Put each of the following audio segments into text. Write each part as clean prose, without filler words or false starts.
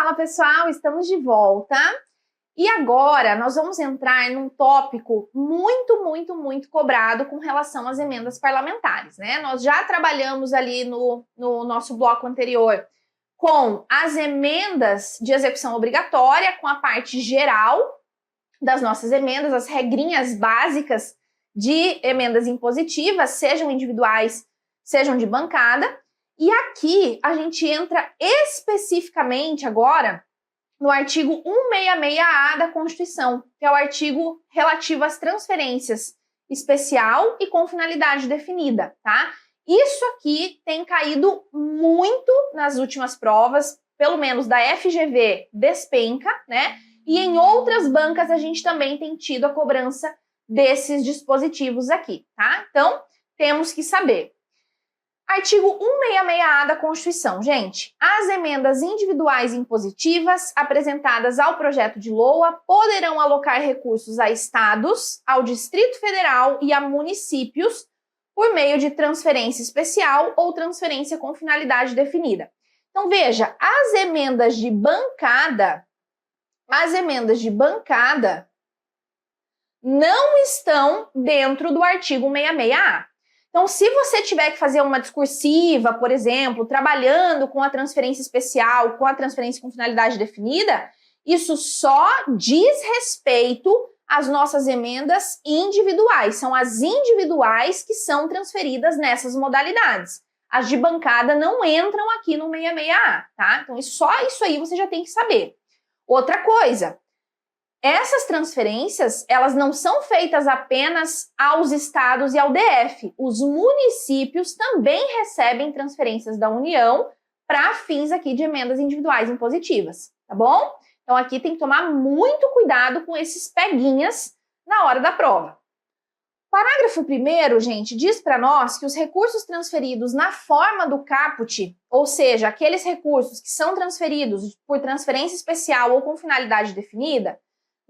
Fala pessoal, estamos de volta e agora nós vamos entrar num tópico muito cobrado com relação às emendas parlamentares, né? Nós já trabalhamos ali no nosso bloco anterior com as emendas de execução obrigatória, com a parte geral das nossas emendas, as regrinhas básicas de emendas impositivas, sejam individuais, sejam de bancada. E aqui a gente entra especificamente agora no artigo 166A da Constituição, que é o artigo relativo às transferências especial e com finalidade definida, tá? Isso aqui tem caído muito nas últimas provas, pelo menos da FGV despenca, né? E em outras bancas a gente também tem tido a cobrança desses dispositivos aqui, tá? Então, temos que saber. Artigo 166A da Constituição, gente. As emendas individuais impositivas apresentadas ao projeto de LOA poderão alocar recursos a estados, ao Distrito Federal e a municípios por meio de transferência especial ou transferência com finalidade definida. Então, veja, as emendas de bancada não estão dentro do artigo 166A. Então, se você tiver que fazer uma discursiva, por exemplo, trabalhando com a transferência especial, com a transferência com finalidade definida, isso só diz respeito às nossas emendas individuais. São as individuais que são transferidas nessas modalidades. As de bancada não entram aqui no 166A, tá? Então, só isso aí você já tem que saber. Outra coisa, essas transferências, elas não são feitas apenas aos estados e ao DF. Os municípios também recebem transferências da União para fins aqui de emendas individuais impositivas, tá bom? Então aqui tem que tomar muito cuidado com esses peguinhas na hora da prova. Parágrafo 1º, gente, diz para nós que os recursos transferidos na forma do caput, ou seja, aqueles recursos que são transferidos por transferência especial ou com finalidade definida,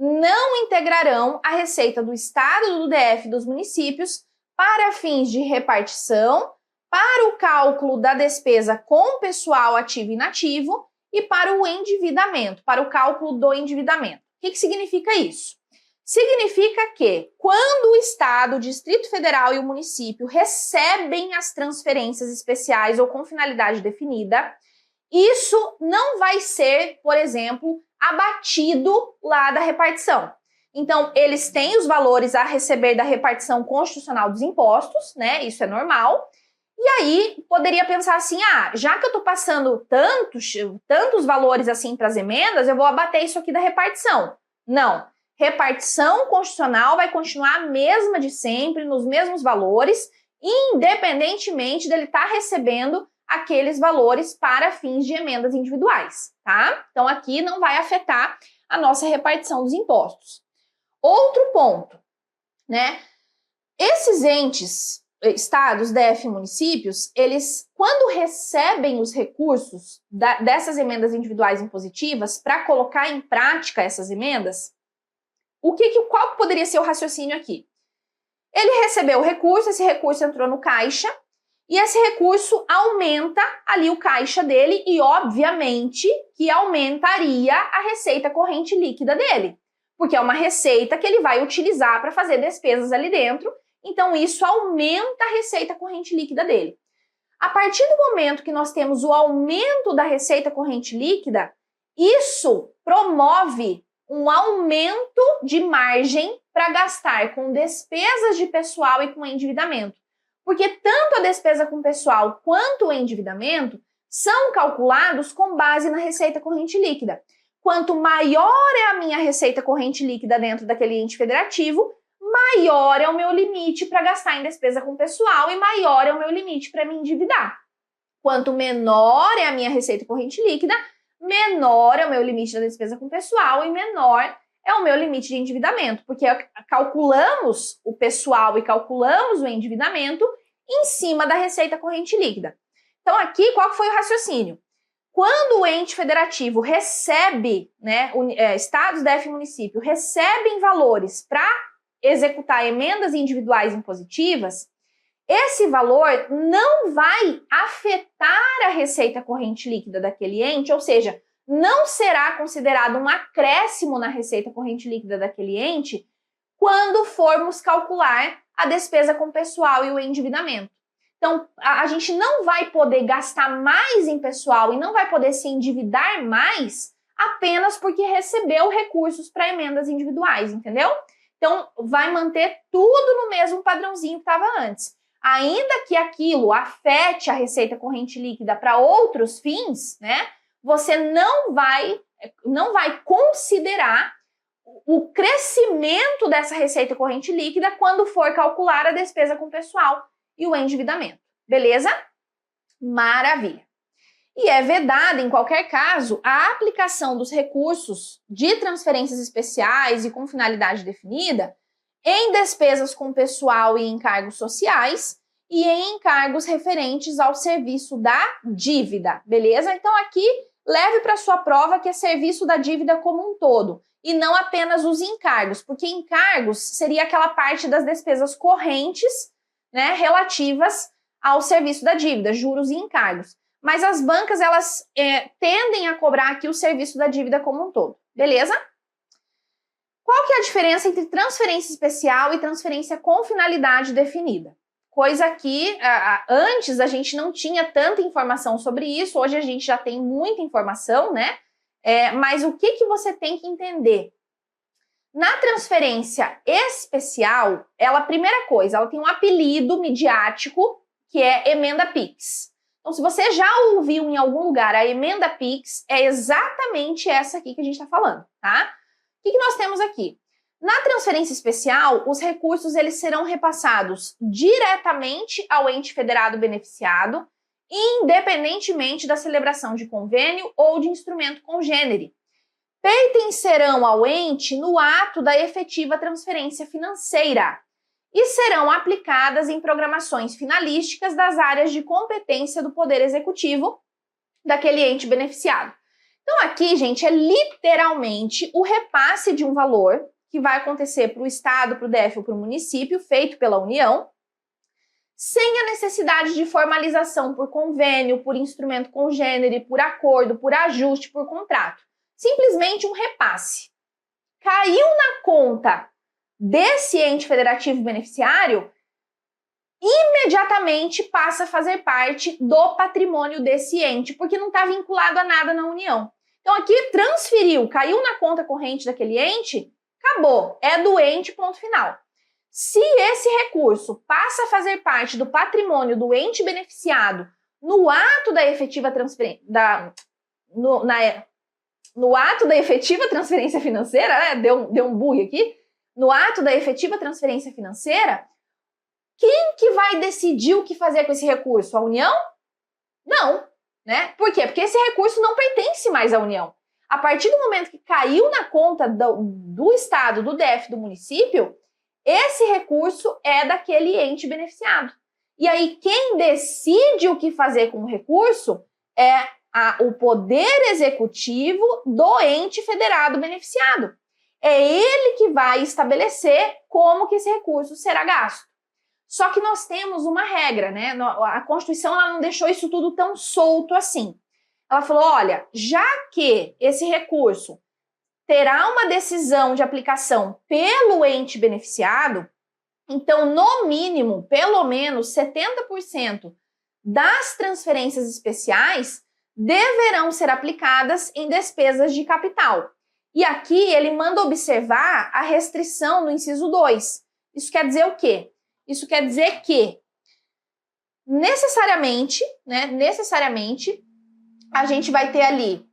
não integrarão a receita do Estado, do DF e dos municípios para fins de repartição, para o cálculo da despesa com pessoal ativo e inativo e para o endividamento, para o cálculo do endividamento. O que significa isso? Significa que quando o Estado, o Distrito Federal e o município recebem as transferências especiais ou com finalidade definida, isso não vai ser, por exemplo, abatido lá da repartição. Então, eles têm os valores a receber da repartição constitucional dos impostos, né? Isso é normal. E aí, poderia pensar assim, já que eu tô passando tantos valores assim para as emendas, eu vou abater isso aqui da repartição. Não. Repartição constitucional vai continuar a mesma de sempre, nos mesmos valores, independentemente dele estar recebendo aqueles valores para fins de emendas individuais, tá? Então, aqui não vai afetar a nossa repartição dos impostos. Outro ponto, né? Esses entes, estados, DF e municípios, eles, quando recebem os recursos dessas emendas individuais impositivas para colocar em prática essas emendas, qual poderia ser o raciocínio aqui? Ele recebeu o recurso, esse recurso entrou no caixa, e esse recurso aumenta ali o caixa dele e, obviamente, que aumentaria a receita corrente líquida dele, porque é uma receita que ele vai utilizar para fazer despesas ali dentro, então isso aumenta a receita corrente líquida dele. A partir do momento que nós temos o aumento da receita corrente líquida, isso promove um aumento de margem para gastar com despesas de pessoal e com endividamento. Porque tanto a despesa com pessoal quanto o endividamento são calculados com base na receita corrente líquida. Quanto maior é a minha receita corrente líquida dentro daquele ente federativo, maior é o meu limite para gastar em despesa com pessoal e maior é o meu limite para me endividar. Quanto menor é a minha receita corrente líquida, menor é o meu limite da despesa com pessoal e menor é o meu limite de endividamento, porque calculamos o pessoal e calculamos o endividamento em cima da receita corrente líquida. Então aqui, qual foi o raciocínio? Quando o ente federativo recebe, né, estados, DF e município, recebem valores para executar emendas individuais impositivas, esse valor não vai afetar a receita corrente líquida daquele ente, ou seja, não será considerado um acréscimo na receita corrente líquida daquele ente quando formos calcular a despesa com pessoal e o endividamento. Então, a gente não vai poder gastar mais em pessoal e não vai poder se endividar mais apenas porque recebeu recursos para emendas individuais, entendeu? Então, vai manter tudo no mesmo padrãozinho que estava antes. Ainda que aquilo afete a receita corrente líquida para outros fins, né? Você não vai considerar o crescimento dessa receita corrente líquida quando for calcular a despesa com pessoal e o endividamento. Beleza? Maravilha. E é vedada, em qualquer caso, a aplicação dos recursos de transferências especiais e com finalidade definida em despesas com pessoal e encargos sociais e em encargos referentes ao serviço da dívida, beleza? Então aqui, leve para sua prova que é serviço da dívida como um todo e não apenas os encargos, porque encargos seria aquela parte das despesas correntes, né, relativas ao serviço da dívida, juros e encargos. Mas as bancas, elas tendem a cobrar aqui o serviço da dívida como um todo, beleza? Qual que é a diferença entre transferência especial e transferência com finalidade definida? Coisa que antes a gente não tinha tanta informação sobre isso, hoje a gente já tem muita informação, né? Mas o que você tem que entender? Na transferência especial, primeira coisa, ela tem um apelido midiático que é emenda Pix. Então, se você já ouviu em algum lugar a emenda Pix, é exatamente essa aqui que a gente está falando, tá? O que nós temos aqui? Na transferência especial, os recursos eles serão repassados diretamente ao ente federado beneficiado, independentemente da celebração de convênio ou de instrumento congênere. Pertencerão ao ente no ato da efetiva transferência financeira e serão aplicadas em programações finalísticas das áreas de competência do Poder Executivo daquele ente beneficiado. Então aqui, gente, é literalmente o repasse de um valor que vai acontecer para o Estado, para o DF ou para o município, feito pela União, sem a necessidade de formalização por convênio, por instrumento congênere, por acordo, por ajuste, por contrato. Simplesmente um repasse. Caiu na conta desse ente federativo beneficiário, imediatamente passa a fazer parte do patrimônio desse ente, porque não está vinculado a nada na União. Então aqui transferiu, caiu na conta corrente daquele ente, acabou, é do ente, ponto final. Se esse recurso passa a fazer parte do patrimônio do ente beneficiado no ato da efetiva transferência, no ato da efetiva transferência financeira, né? Deu um bug aqui. No ato da efetiva transferência financeira, quem que vai decidir o que fazer com esse recurso? A União? Não, né? Por quê? Porque esse recurso não pertence mais à União. A partir do momento que caiu na conta do Estado, do DF, do município, esse recurso é daquele ente beneficiado. E aí, quem decide o que fazer com o recurso é o Poder Executivo do ente federado beneficiado. É ele que vai estabelecer como que esse recurso será gasto. Só que nós temos uma regra, né? A Constituição ela não deixou isso tudo tão solto assim. Ela falou, olha, já que esse recurso terá uma decisão de aplicação pelo ente beneficiado, então, no mínimo, pelo menos 70% das transferências especiais deverão ser aplicadas em despesas de capital. E aqui ele manda observar a restrição no inciso 2. Isso quer dizer o quê? Isso quer dizer que necessariamente, a gente vai ter ali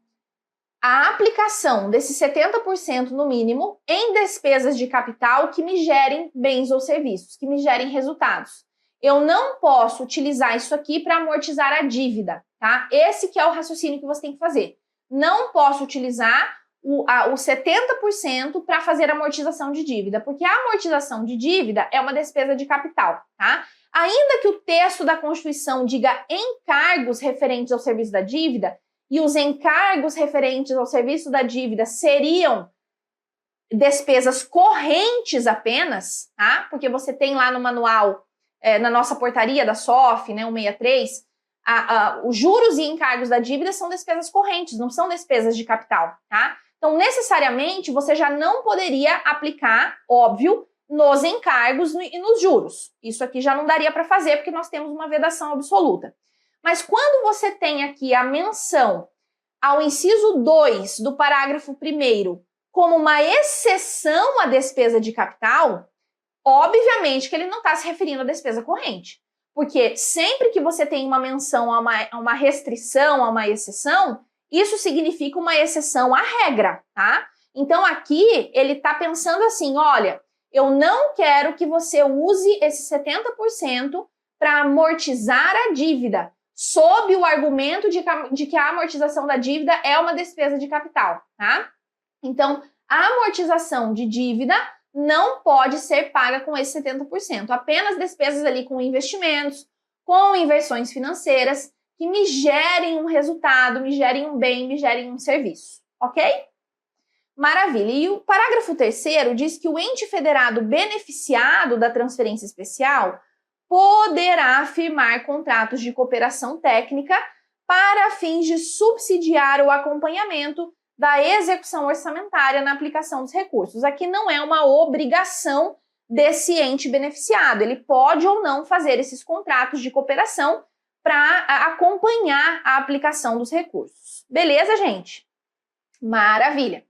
a aplicação desses 70% no mínimo em despesas de capital que me gerem bens ou serviços, que me gerem resultados. Eu não posso utilizar isso aqui para amortizar a dívida, tá? Esse que é o raciocínio que você tem que fazer. Não posso utilizar os 70% para fazer amortização de dívida, porque a amortização de dívida é uma despesa de capital, tá? Ainda que o texto da Constituição diga encargos referentes ao serviço da dívida, e os encargos referentes ao serviço da dívida seriam despesas correntes apenas, tá? Porque você tem lá no manual, na nossa portaria da SOF, né, 163, Os juros e encargos da dívida são despesas correntes, não são despesas de capital, tá? Então, necessariamente, você já não poderia aplicar, óbvio, nos encargos e nos juros. Isso aqui já não daria para fazer, porque nós temos uma vedação absoluta. Mas quando você tem aqui a menção ao inciso 2 do parágrafo 1º como uma exceção à despesa de capital, obviamente que ele não está se referindo à despesa corrente. Porque sempre que você tem uma menção a uma restrição, a uma exceção, isso significa uma exceção à regra, tá? Então aqui ele está pensando assim, olha, eu não quero que você use esse 70% para amortizar a dívida, sob o argumento de que a amortização da dívida é uma despesa de capital, tá? Então, a amortização de dívida não pode ser paga com esse 70%. Apenas despesas ali com investimentos, com inversões financeiras, que me gerem um resultado, me gerem um bem, me gerem um serviço, ok? Maravilha. E o parágrafo 3º diz que o ente federado beneficiado da transferência especial poderá firmar contratos de cooperação técnica para fins de subsidiar o acompanhamento da execução orçamentária na aplicação dos recursos. Aqui não é uma obrigação desse ente beneficiado, ele pode ou não fazer esses contratos de cooperação para acompanhar a aplicação dos recursos. Beleza, gente? Maravilha!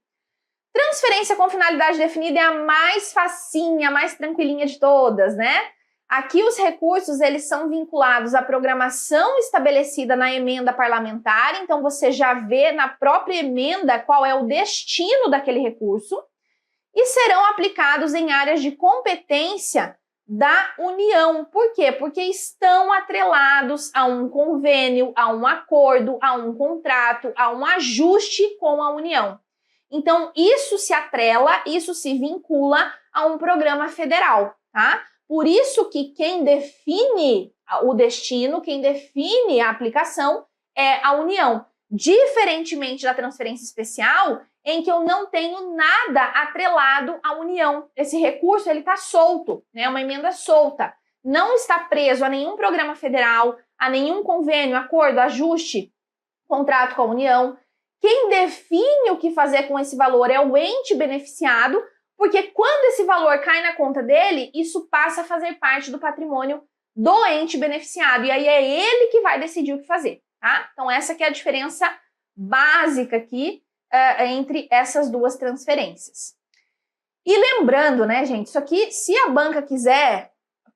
Transferência com finalidade definida é a mais facinha, a mais tranquilinha de todas, né? Aqui os recursos, eles são vinculados à programação estabelecida na emenda parlamentar, então você já vê na própria emenda qual é o destino daquele recurso e serão aplicados em áreas de competência da União. Por quê? Porque estão atrelados a um convênio, a um acordo, a um contrato, a um ajuste com a União. Então, isso se atrela, isso se vincula a um programa federal, tá? Por isso que quem define o destino, quem define a aplicação é a União. Diferentemente da transferência especial, em que eu não tenho nada atrelado à União. Esse recurso, ele está solto, né? Uma emenda solta. Não está preso a nenhum programa federal, a nenhum convênio, acordo, ajuste, contrato com a União. Quem define o que fazer com esse valor é o ente beneficiado, porque quando esse valor cai na conta dele, isso passa a fazer parte do patrimônio do ente beneficiado. E aí é ele que vai decidir o que fazer, tá? Então essa que é a diferença básica aqui entre essas duas transferências. E lembrando, né, gente, isso aqui, se a banca quiser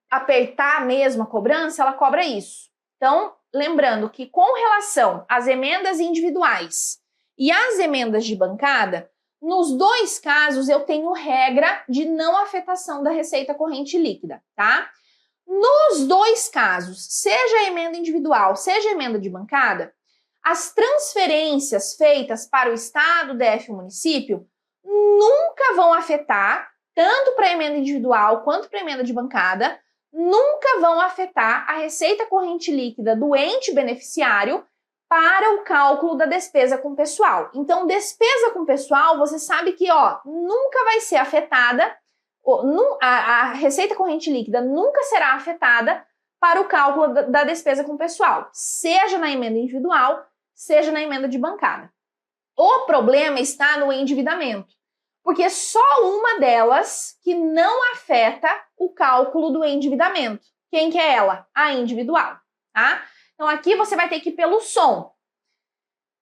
apertar mesmo a cobrança, ela cobra isso. Então, lembrando que com relação às emendas individuais e às emendas de bancada, nos dois casos eu tenho regra de não afetação da receita corrente líquida, tá? Nos dois casos, seja a emenda individual, seja a emenda de bancada, as transferências feitas para o Estado, DF e o município nunca vão afetar, tanto para a emenda individual quanto para a emenda de bancada, nunca vão afetar a receita corrente líquida do ente beneficiário para o cálculo da despesa com pessoal. Então, despesa com pessoal, você sabe que nunca vai ser afetada, a receita corrente líquida nunca será afetada para o cálculo da despesa com pessoal, seja na emenda individual, seja na emenda de bancada. O problema está no endividamento, porque só uma delas que não afeta o cálculo do endividamento. Quem que é ela? A individual, tá? Então aqui você vai ter que ir pelo som.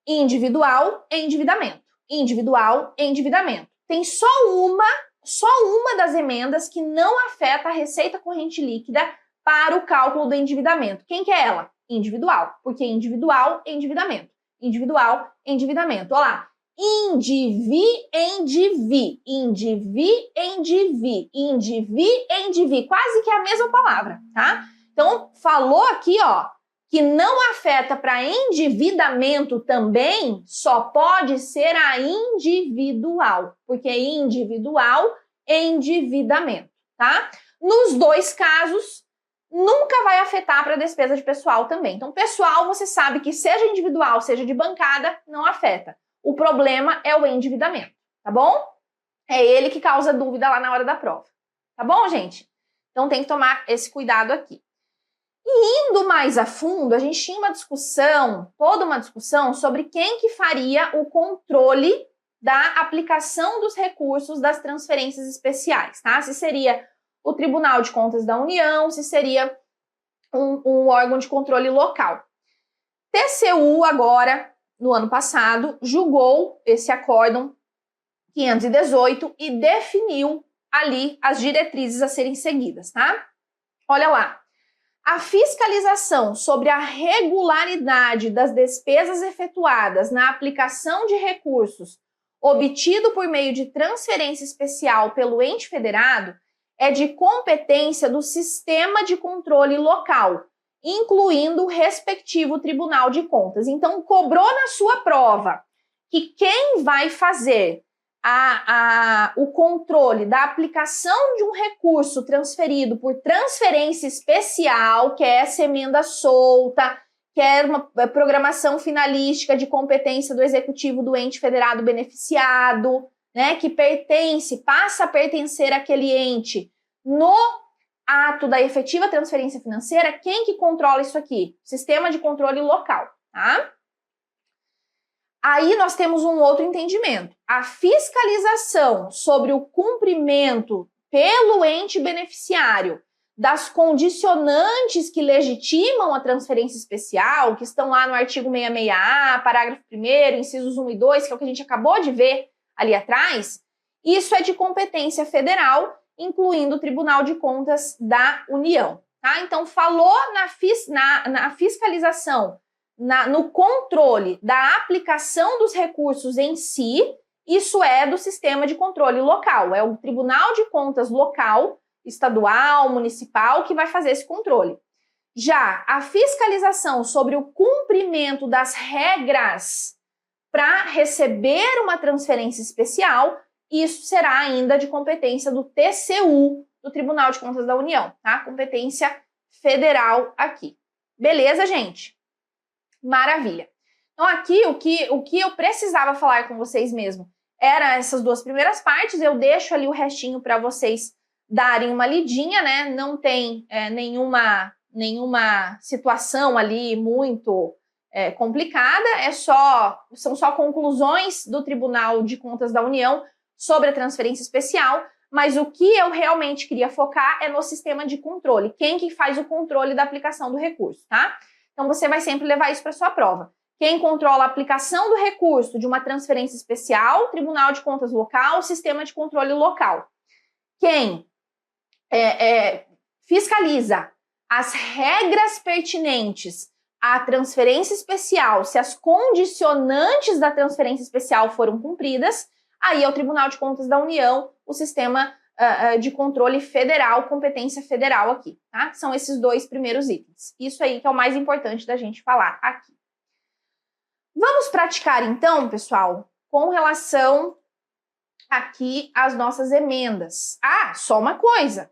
Individual, endividamento. Individual, endividamento. Tem só uma das emendas que não afeta a receita corrente líquida para o cálculo do endividamento. Quem que é ela? Individual, porque individual, endividamento. Individual, endividamento. Olha lá. Endivi, quase que é a mesma palavra, tá? Então, falou aqui, que não afeta para endividamento também, só pode ser a individual, porque individual, endividamento, tá? Nos dois casos, nunca vai afetar para a despesa de pessoal também. Então, pessoal, você sabe que seja individual, seja de bancada, não afeta. O problema é o endividamento, tá bom? É ele que causa dúvida lá na hora da prova. Tá bom, gente? Então tem que tomar esse cuidado aqui. Indo mais a fundo, a gente tinha uma discussão, toda uma discussão sobre quem que faria o controle da aplicação dos recursos das transferências especiais, tá? Se seria o Tribunal de Contas da União, se seria um órgão de controle local. TCU agora, no ano passado, julgou esse acórdão 518 e definiu ali as diretrizes a serem seguidas, tá? Olha lá. A fiscalização sobre a regularidade das despesas efetuadas na aplicação de recursos obtido por meio de transferência especial pelo ente federado é de competência do sistema de controle local, incluindo o respectivo Tribunal de Contas. Então, cobrou na sua prova que quem vai fazer o controle da aplicação de um recurso transferido por transferência especial, que é essa emenda solta, que é uma programação finalística de competência do executivo do ente federado beneficiado, né, que passa a pertencer àquele ente no ato da efetiva transferência financeira. Quem que controla isso aqui? Sistema de controle local, tá? Aí nós temos um outro entendimento. A fiscalização sobre o cumprimento pelo ente beneficiário das condicionantes que legitimam a transferência especial, que estão lá no artigo 66A, parágrafo 1º, incisos 1 e 2, que é o que a gente acabou de ver ali atrás, isso é de competência federal, incluindo o Tribunal de Contas da União. Tá? Então, falou na fiscalização, no controle da aplicação dos recursos em si, isso é do sistema de controle local, é o Tribunal de Contas local, estadual, municipal, que vai fazer esse controle. Já a fiscalização sobre o cumprimento das regras para receber uma transferência especial, isso será ainda de competência do TCU, do Tribunal de Contas da União, tá? Competência federal aqui. Beleza, gente? Maravilha. Então aqui o que eu precisava falar com vocês mesmo era essas duas primeiras partes. Eu deixo ali o restinho para vocês darem uma lidinha, né? Não tem nenhuma situação ali muito complicada, são só conclusões do Tribunal de Contas da União sobre a transferência especial, mas o que eu realmente queria focar é no sistema de controle, quem que faz o controle da aplicação do recurso, tá? Então você vai sempre levar isso para sua prova. Quem controla a aplicação do recurso de uma transferência especial, Tribunal de Contas local, sistema de controle local. Quem fiscaliza as regras pertinentes à transferência especial, se as condicionantes da transferência especial foram cumpridas, aí é o Tribunal de Contas da União, o sistema de controle federal, competência federal aqui, tá? São esses dois primeiros itens. Isso aí que é o mais importante da gente falar aqui. Vamos praticar então, pessoal, com relação aqui às nossas emendas. Ah, só uma coisa.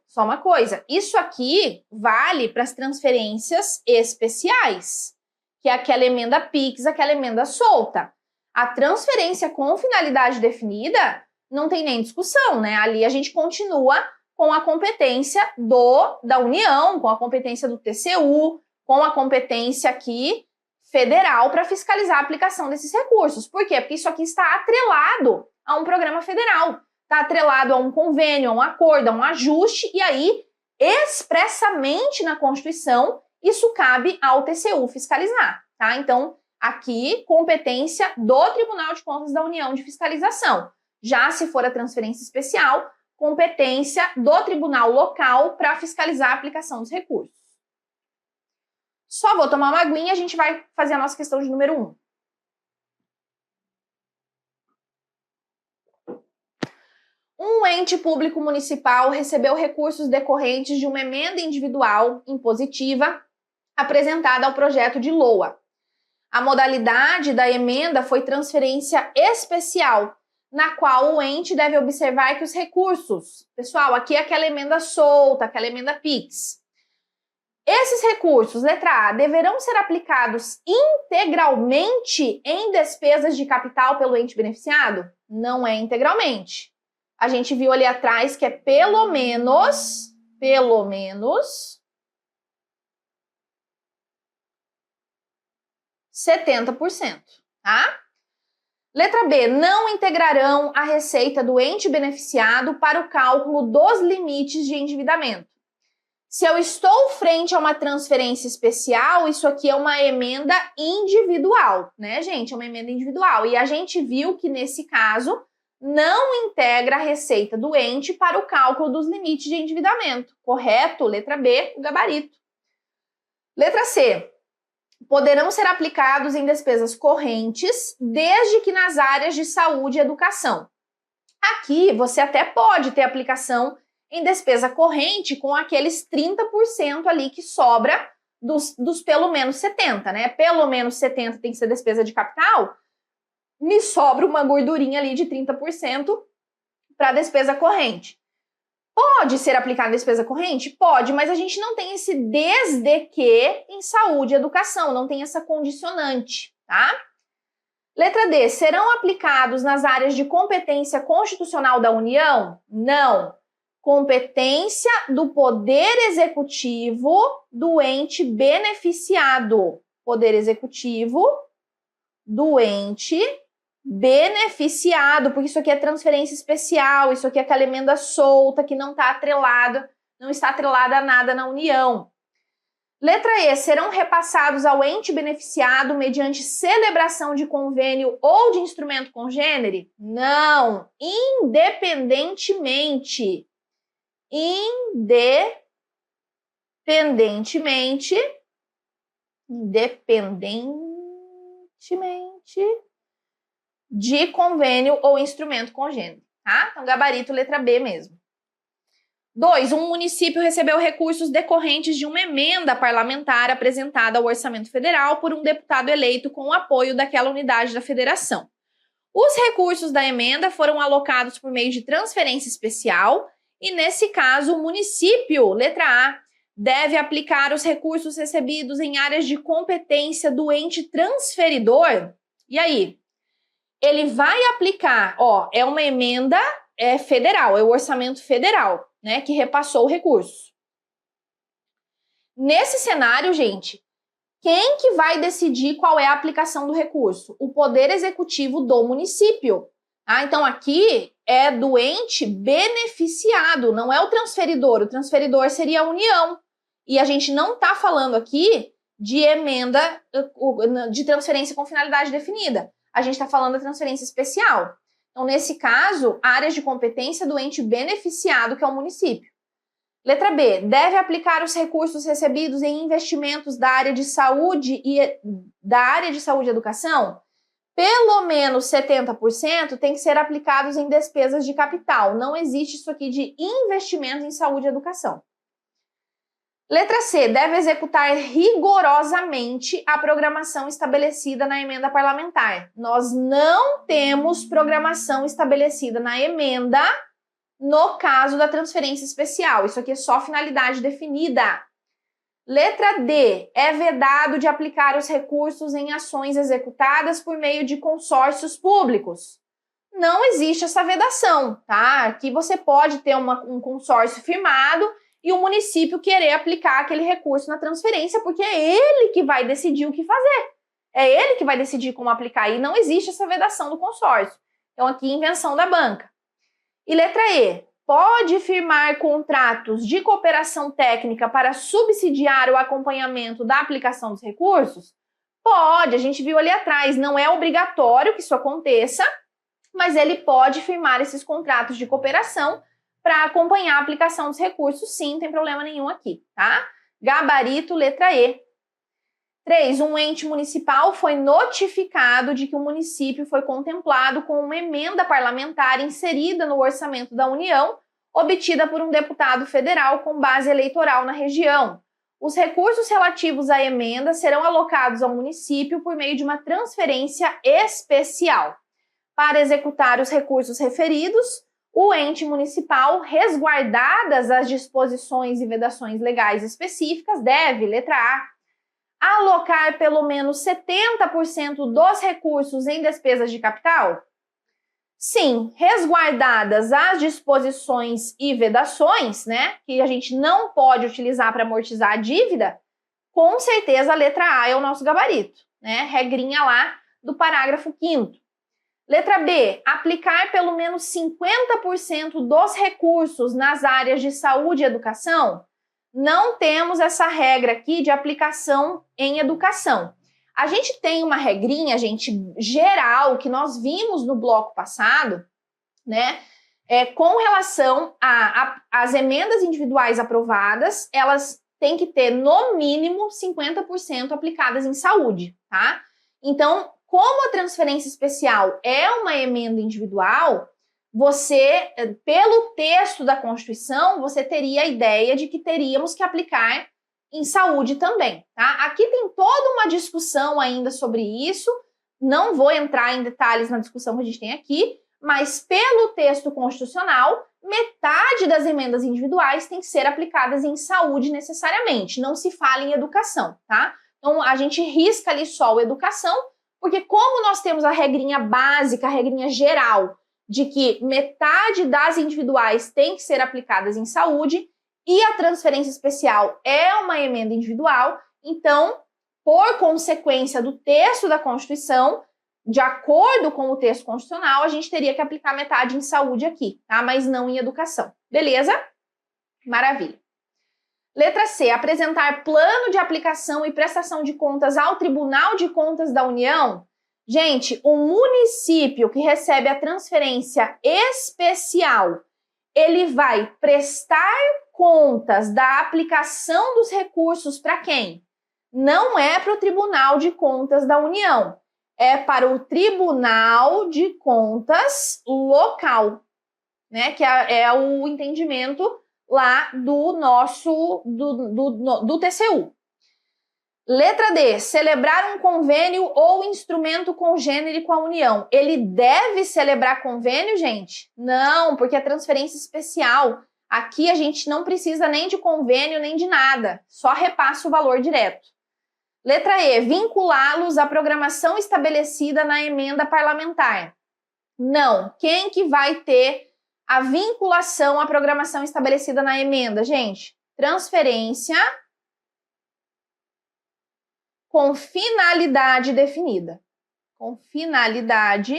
Isso aqui vale para as transferências especiais, que é aquela emenda PIX, aquela emenda solta. A transferência com finalidade definida não tem nem discussão, né? Ali a gente continua com a competência da União, com a competência do TCU, com a competência aqui federal para fiscalizar a aplicação desses recursos. Por quê? Porque isso aqui está atrelado a um programa federal, está atrelado a um convênio, a um acordo, a um ajuste, e aí, expressamente na Constituição, isso cabe ao TCU fiscalizar, tá? Então, aqui, competência do Tribunal de Contas da União de fiscalização. Já se for a transferência especial, competência do tribunal local para fiscalizar a aplicação dos recursos. Só vou tomar uma aguinha e a gente vai fazer a nossa questão de número 1. Um ente público municipal recebeu recursos decorrentes de uma emenda individual impositiva apresentada ao projeto de LOA. A modalidade da emenda foi transferência especial, na qual o ente deve observar que os recursos, pessoal, aqui é aquela emenda solta, aquela emenda PIX. Esses recursos, letra A, deverão ser aplicados integralmente em despesas de capital pelo ente beneficiado? Não é integralmente. A gente viu ali atrás que é pelo menos 70%, tá? Letra B, não integrarão a receita do ente beneficiado para o cálculo dos limites de endividamento. Se eu estou frente a uma transferência especial, isso aqui é uma emenda individual, né, gente? É uma emenda individual. E a gente viu que, nesse caso, não integra a receita do ente para o cálculo dos limites de endividamento. Correto? Letra B, o gabarito. Letra C. Poderão ser aplicados em despesas correntes, desde que nas áreas de saúde e educação. Aqui, você até pode ter aplicação em despesa corrente com aqueles 30% ali que sobra dos pelo menos 70%, né? Pelo menos 70% tem que ser despesa de capital, me sobra uma gordurinha ali de 30% para despesa corrente. Pode ser aplicada despesa corrente? Pode, mas a gente não tem esse desde que em saúde e educação, não tem essa condicionante, tá? Letra D, serão aplicados nas áreas de competência constitucional da União? Não. Competência do Poder Executivo do ente beneficiado. Poder Executivo do ente beneficiado, porque isso aqui é transferência especial, isso aqui é aquela emenda solta que não está atrelada a nada na União. Letra E, serão repassados ao ente beneficiado mediante celebração de convênio ou de instrumento congênere? Não, independentemente de convênio ou instrumento congênere, tá? Então, gabarito, letra B mesmo. 2. Um município recebeu recursos decorrentes de uma emenda parlamentar apresentada ao Orçamento Federal por um deputado eleito com o apoio daquela unidade da federação. Os recursos da emenda foram alocados por meio de transferência especial e, nesse caso, o município, letra A, deve aplicar os recursos recebidos em áreas de competência do ente transferidor. E aí? Ele vai aplicar, é uma emenda federal, é o orçamento federal, né, que repassou o recurso. Nesse cenário, gente, quem que vai decidir qual é a aplicação do recurso? O Poder Executivo do município. Tá? Então, aqui é do ente beneficiado, não é o transferidor seria a União. E a gente não está falando aqui de emenda de transferência com finalidade definida. A gente está falando da transferência especial. Então, nesse caso, áreas de competência do ente beneficiado, que é o município. Letra B, deve aplicar os recursos recebidos em investimentos da área de saúde e educação? Pelo menos 70% tem que ser aplicados em despesas de capital. Não existe isso aqui de investimento em saúde e educação. Letra C, deve executar rigorosamente a programação estabelecida na emenda parlamentar. Nós não temos programação estabelecida na emenda no caso da transferência especial. Isso aqui é só finalidade definida. Letra D, é vedado de aplicar os recursos em ações executadas por meio de consórcios públicos. Não existe essa vedação, tá? Aqui você pode ter um consórcio firmado e o município querer aplicar aquele recurso na transferência, porque é ele que vai decidir o que fazer. É ele que vai decidir como aplicar, e não existe essa vedação do consórcio. Então, aqui, invenção da banca. E letra E, pode firmar contratos de cooperação técnica para subsidiar o acompanhamento da aplicação dos recursos? Pode, a gente viu ali atrás, não é obrigatório que isso aconteça, mas ele pode firmar esses contratos de cooperação para acompanhar a aplicação dos recursos, sim, não tem problema nenhum aqui, tá? Gabarito, letra E. 3. Um ente municipal foi notificado de que o município foi contemplado com uma emenda parlamentar inserida no orçamento da União, obtida por um deputado federal com base eleitoral na região. Os recursos relativos à emenda serão alocados ao município por meio de uma transferência especial. Para executar os recursos referidos, o ente municipal, resguardadas as disposições e vedações legais específicas, deve, letra A, alocar pelo menos 70% dos recursos em despesas de capital? Sim, resguardadas as disposições e vedações, né, que a gente não pode utilizar para amortizar a dívida, com certeza a letra A é o nosso gabarito, né? Regrinha lá do parágrafo 5º. Letra B, aplicar pelo menos 50% dos recursos nas áreas de saúde e educação. Não temos essa regra aqui de aplicação em educação. A gente tem uma regrinha, gente, geral, que nós vimos no bloco passado, né? Com relação às emendas individuais aprovadas, elas têm que ter, no mínimo, 50% aplicadas em saúde, tá? Então, como a transferência especial é uma emenda individual, você, pelo texto da Constituição, você teria a ideia de que teríamos que aplicar em saúde também, tá? Aqui tem toda uma discussão ainda sobre isso, não vou entrar em detalhes na discussão que a gente tem aqui, mas pelo texto constitucional, metade das emendas individuais tem que ser aplicadas em saúde necessariamente, não se fala em educação, tá? Então, a gente risca ali só o educação, porque como nós temos a regrinha básica, a regrinha geral, de que metade das individuais tem que ser aplicadas em saúde e a transferência especial é uma emenda individual, então, por consequência do texto da Constituição, de acordo com o texto constitucional, a gente teria que aplicar metade em saúde aqui, tá? Mas não em educação. Beleza? Maravilha. Letra C, apresentar plano de aplicação e prestação de contas ao Tribunal de Contas da União. Gente, o município que recebe a transferência especial, ele vai prestar contas da aplicação dos recursos para quem? Não é para o Tribunal de Contas da União, é para o Tribunal de Contas local, né? Que é o entendimento lá do nosso, do TCU. Letra D, celebrar um convênio ou instrumento congênere com a União. Ele deve celebrar convênio, gente? Não, porque é transferência especial. Aqui a gente não precisa nem de convênio, nem de nada. Só repassa o valor direto. Letra E, vinculá-los à programação estabelecida na emenda parlamentar. Não. Quem que vai ter a vinculação à programação estabelecida na emenda, gente? Transferência com finalidade definida. Com finalidade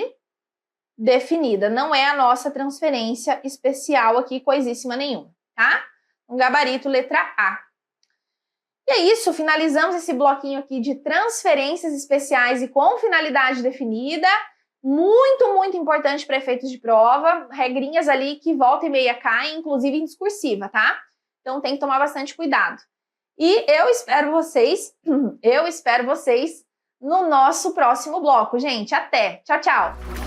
definida. Não é a nossa transferência especial aqui, coisíssima nenhuma, tá? Um gabarito, letra A. E é isso, finalizamos esse bloquinho aqui de transferências especiais e com finalidade definida. Muito, muito importante para efeitos de prova. Regrinhas ali que volta e meia caem, inclusive em discursiva, tá? Então tem que tomar bastante cuidado. E eu espero vocês no nosso próximo bloco, gente. Até! Tchau, tchau!